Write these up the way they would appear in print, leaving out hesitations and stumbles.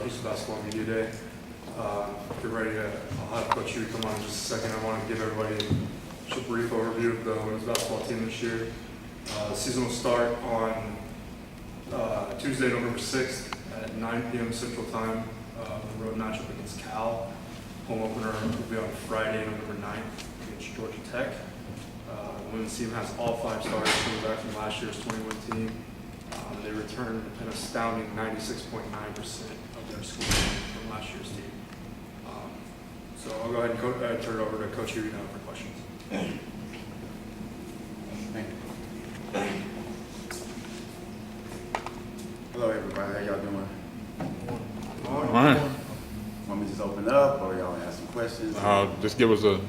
Coaches Basketball Media Day. Get ready to, I'll have Coach Hughey come on in just a second. I want to give everybody just a brief overview of the women's basketball team this year. The season will start on Tuesday, November 6th at 9 p.m. Central Time. The road matchup against Cal. Home opener will be on Friday, November 9th against Georgia Tech. The women's team has all 5 starters coming back from last year's 21 team. They returned an astounding 96.9% of their score from last year's team. So I'll go ahead and turn it over to Coach Hughey now for questions. Thank you. Hello, everybody. How y'all doing? All right. Want me to just open up, or y'all ask some questions? Just give us a,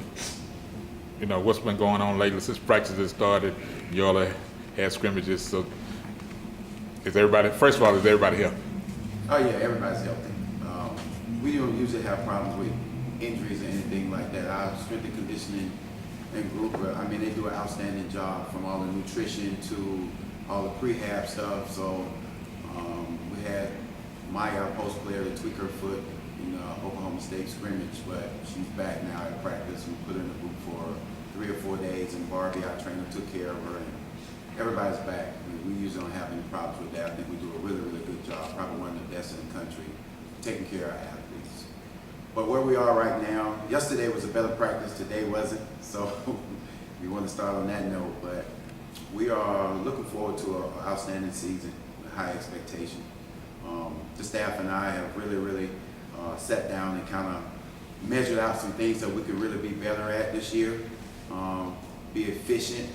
what's been going on lately since practice has started. Y'all have had scrimmages, so is everybody? First of all, is everybody here? Oh yeah, everybody's healthy. We don't usually have problems with injuries or anything like that. Our strength and conditioning and group, they do an outstanding job, from all the nutrition to all the prehab stuff. So we had Maya, our post player, to tweak her foot in Oklahoma State scrimmage, but she's back now at practice. We put her in the group for 3 or 4 days, and Barbie, our trainer, took care of her, and everybody's back. We usually don't have any problems with that. I think we do a really, really good job, probably one of the best in the country, taking care of our athletes. But where we are right now, yesterday was a better practice, today wasn't, so we want to start on that note. But we are looking forward to an outstanding season with high expectation. The staff and I have really sat down and kind of measured out some things that we could really be better at this year, be efficient.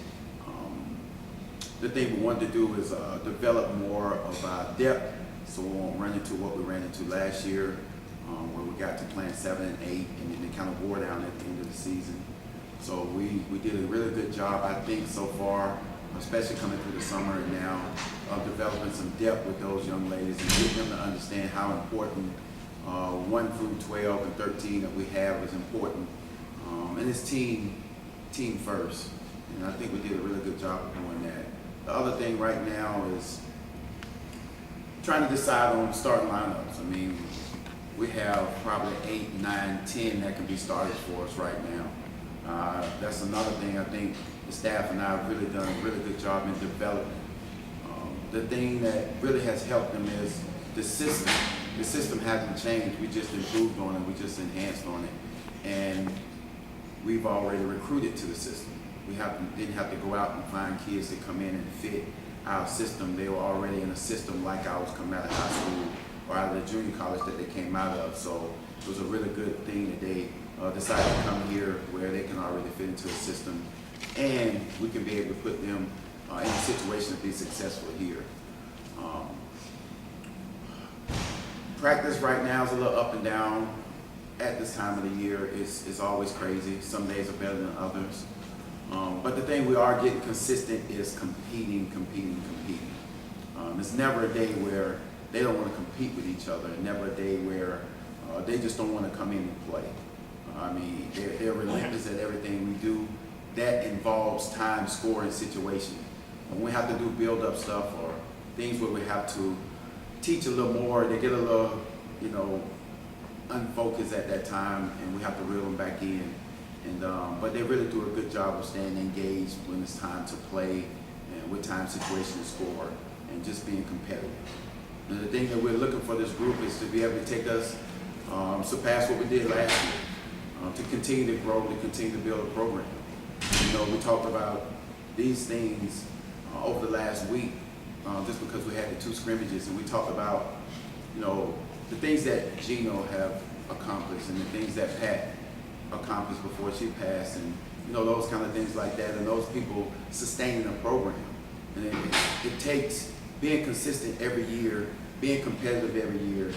The thing we wanted to do is develop more of our depth, so we won't run into what we ran into last year, where we got to playing 7 and 8, and then it kind of wore down at the end of the season. So we did a really good job, I think, so far, especially coming through the summer and now, of developing some depth with those young ladies and getting them to understand how important 1 through 12 and 13 that we have is important. And it's team first. And I think we did a really good job of doing that. The other thing right now is trying to decide on starting lineups. We have probably 8, 9, 10 that can be started for us right now. That's another thing I think the staff and I have really done a really good job in developing. The thing that really has helped them is the system. The system hasn't changed. We just improved on it. We just enhanced on it. And we've already recruited to the system. We didn't have to go out and find kids to come in and fit our system. They were already in a system like ours coming out of high school or out of the junior college that they came out of. So it was a really good thing that they decided to come here where they can already fit into a system, and we can be able to put them in a situation to be successful here. Practice right now is a little up and down. At this time of the year, it's always crazy. Some days are better than others. But the thing we are getting consistent is competing. It's never a day where they don't want to compete with each other, and never a day where they just don't want to come in and play. They're relentless at everything we do. That involves time, scoring situation. When we have to do build-up stuff or things where we have to teach a little more, they get a little, unfocused at that time, and we have to reel them back in. But they really do a good job of staying engaged when it's time to play and with time situation to score and just being competitive. And the thing that we're looking for this group is to be able to take us, surpass what we did last year, to continue to grow, to continue to build a program. We talked about these things over the last week, just because we had the 2 scrimmages, and we talked about, the things that Gino have accomplished and the things that Pat accomplished before she passed, and those kind of things like that, and those people sustaining a program. And it takes being consistent every year, being competitive every year,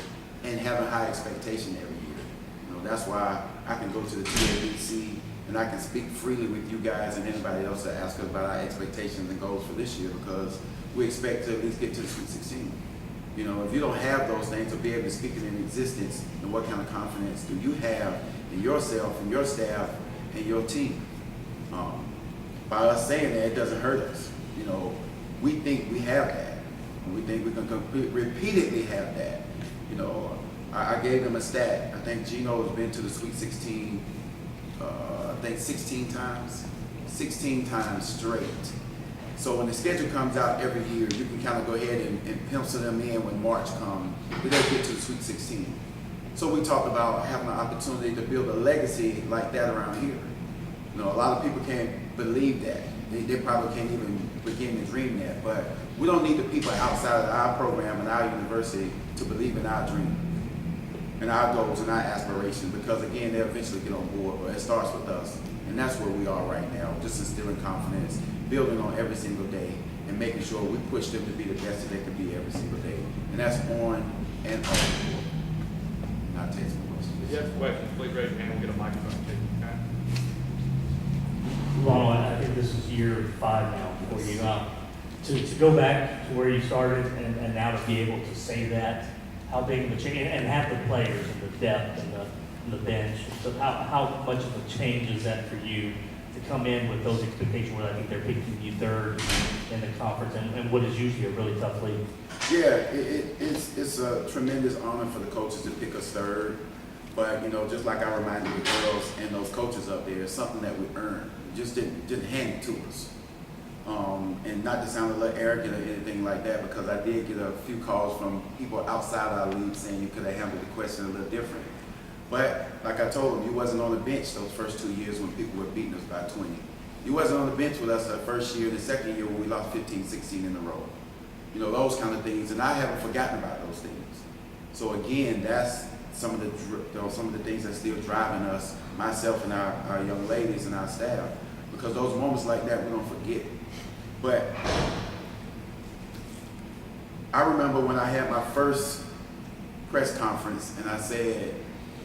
and having high expectation every year. That's why I can go to the TABC and I can speak freely with you guys and anybody else that asks us about our expectations and goals for this year, because we expect to at least get to the Sweet 16. If you don't have those things, to be able to speak it in existence, then what kind of confidence do you have in yourself and your staff and your team? By us saying that, it doesn't hurt us. We think we have that. We think we can repeatedly have that. I gave them a stat. I think Gino has been to the Sweet 16, I think 16 times. 16 times straight. So when the schedule comes out every year, you can kind of go ahead and pencil them in when March comes, but they'll get to the Sweet 16. So we talked about having an opportunity to build a legacy like that around here. You know, a lot of people can't believe that. They probably can't even begin to dream that. But we don't need the people outside of our program and our university to believe in our dream and our goals and our aspirations, because again, they'll eventually get on board, but it starts with us. And that's where we are right now, just instilling confidence, building on every single day, and making sure we push them to be the best that they can be every single day. And that's on and off the board. Not take some questions. If you have questions, please raise your hand, we'll get a microphone to you, okay? Ronald, I think this is year 5 now for you. To go back to where you started and now to be able to say that, how big of a change, and have the players and the depth and the bench, so how much of a change is that for you to come in with those expectations where I think they're picking you third in the conference and what is usually a really tough league? Yeah, it's a tremendous honor for the coaches to pick us third. But, you know, just like I reminded the girls and those coaches up there, it's something that we earned. Just didn't hand it to us. And not to sound a little arrogant or anything like that, because I did get a few calls from people outside our league saying you could have handled the question a little different. But like I told them, you wasn't on the bench those first 2 years when people were beating us by 20. You wasn't on the bench with us the first year, the second year when we lost 15, 16 in a row. You know, those kind of things, and I haven't forgotten about those things. So again, that's some of the things that's still driving us, myself and our young ladies and our staff, because those moments like that we don't forget. But I remember when I had my first press conference and I said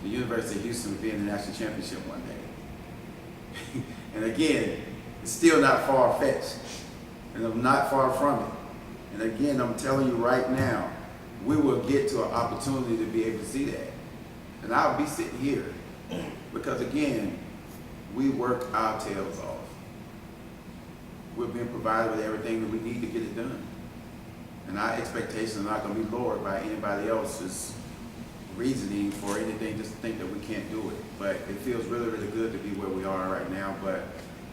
the University of Houston would be in the national championship one day. And again, it's still not far-fetched, and I'm not far from it. And again, I'm telling you right now, we will get to an opportunity to be able to see that. And I'll be sitting here because again, we work our tails off. We're being provided with everything that we need to get it done. And our expectations are not going to be lowered by anybody else's reasoning for anything just to think that we can't do it. But it feels really, really good to be where we are right now, but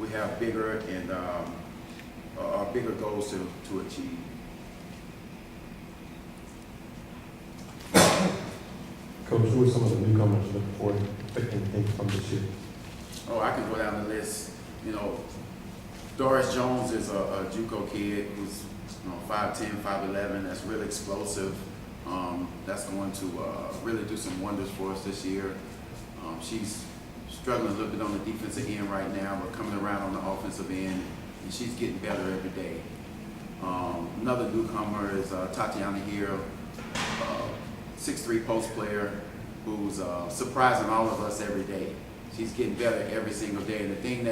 we have bigger and bigger goals to achieve. Coach, who are some of the newcomers you're looking forward to expecting things from this year? Oh, I can go down the list. You know, Doris Jones is a JUCO kid who's 5'10", 5'11", that's really explosive. That's going to really do some wonders for us this year. She's struggling a little bit on the defensive end right now, but coming around on the offensive end, and she's getting better every day. Another newcomer is Tatiana Hill, 6'3" post player who's surprising all of us every day. She's getting better every single day, and the thing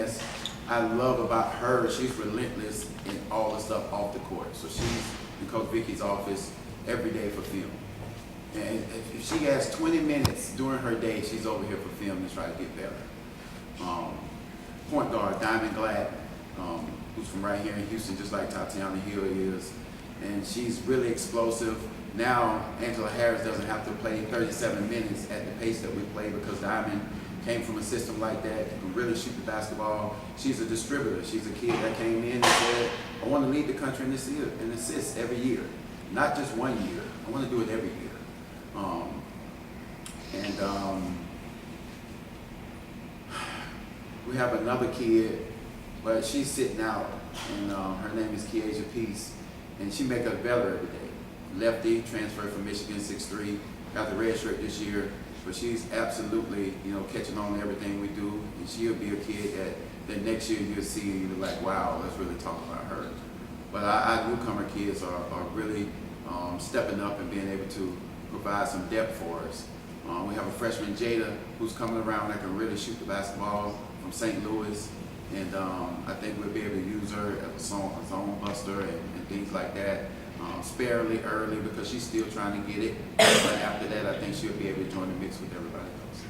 I love about her, she's relentless in all the stuff off the court. So she's in Coach Vicky's office every day for film. And if she has 20 minutes during her day, she's over here for film to try to get better. Point guard, Diamond Glad, who's from right here in Houston, just like Tatiana Hill is. And she's really explosive. Now, Angela Harris doesn't have to play 37 minutes at the pace that we play because Diamond came from a system like that, can really shoot the basketball. She's a distributor. She's a kid that came in and said, I want to lead the country in assists every year. Not just 1 year. I want to do it every year. We have another kid, but she's sitting out, and her name is Kiesha Peace, and she makes us better every day. Lefty, transferred from Michigan, 6'3", got the red shirt this year. But she's absolutely, catching on to everything we do, and she'll be a kid that next year you'll see and you'll be like, wow, let's really talk about her. But our newcomer kids are really stepping up and being able to provide some depth for us. We have a freshman, Jada, who's coming around that can really shoot the basketball from St. Louis, and I think we'll be able to use her as a zone buster and things like that. Sparingly early because she's still trying to get it, but after that I think she'll be able to join the mix with everybody else.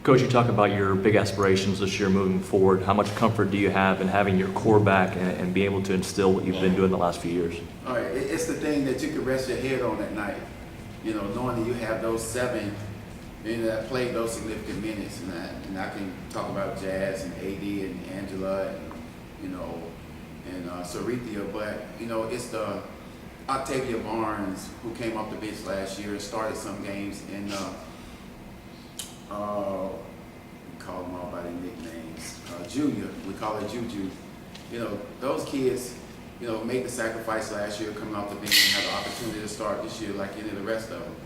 Coach, you talk about your big aspirations this year moving forward. How much comfort do you have in having your core back and be able to instill what you've been doing the last few years? All right, it's the thing that you can rest your head on at night. you know, knowing that you have those 7 that played those significant minutes, and I can talk about Jazz and AD and Angela and, you know, and Sarithia, but, you know, it's the Octavia Barnes who came off the bench last year and started some games, and we call them all by their nicknames. Junior, we call her Juju. You know, those kids, you know, made the sacrifice last year coming off the bench and had the opportunity to start this year like any of the rest of them.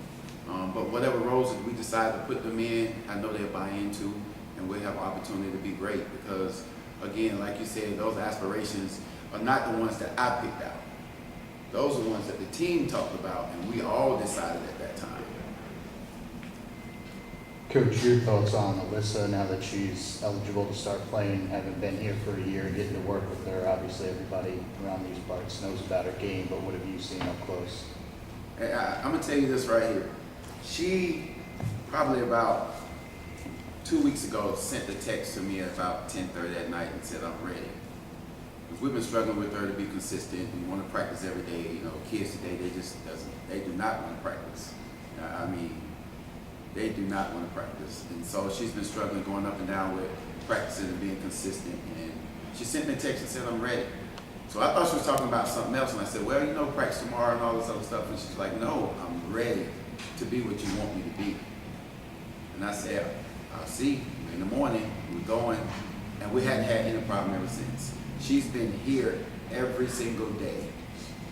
But whatever roles that we decide to put them in, I know they'll buy into, and we'll have opportunity to be great because, again, like you said, those aspirations are not the ones that I picked out. Those are the ones that the team talked about, and we all decided at that time. Coach, your thoughts on Alyssa now that she's eligible to start playing, having been here for a year, getting to work with her? Obviously, everybody around these parts knows about her game, but what have you seen up close? I'm going to tell you this right here. She probably about 2 weeks ago sent a text to me at about 10:30 at night and said, I'm ready. We've been struggling with her to be consistent. We want to practice every day. You know, kids today, they do not want to practice. I mean, they do not want to practice. And so she's been struggling going up and down with practicing and being consistent. And she sent me a text and said, I'm ready. So I thought she was talking about something else. And I said, well, you know, practice tomorrow and all this other stuff. And she's like, no, I'm ready to be what you want me to be. And I said, I'll see. In the morning, we're going. And we hadn't had any problem ever since. She's been here every single day.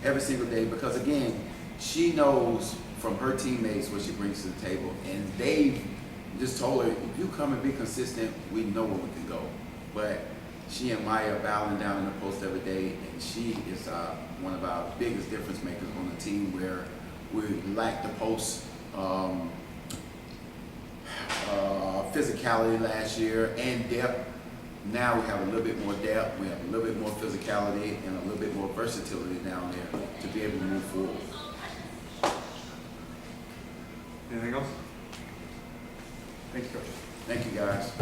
Every single day. Because, again, she knows from her teammates what she brings to the table. And they've just told her, if you come and be consistent, we know where we can go. But she and Maya are battling down in the post every day. And she is one of our biggest difference makers on the team where we lacked the post physicality last year and depth. Now we have a little bit more depth, we have a little bit more physicality, and a little bit more versatility down there to be able to move forward. Anything else? Thank you, Coach. Thank you, guys.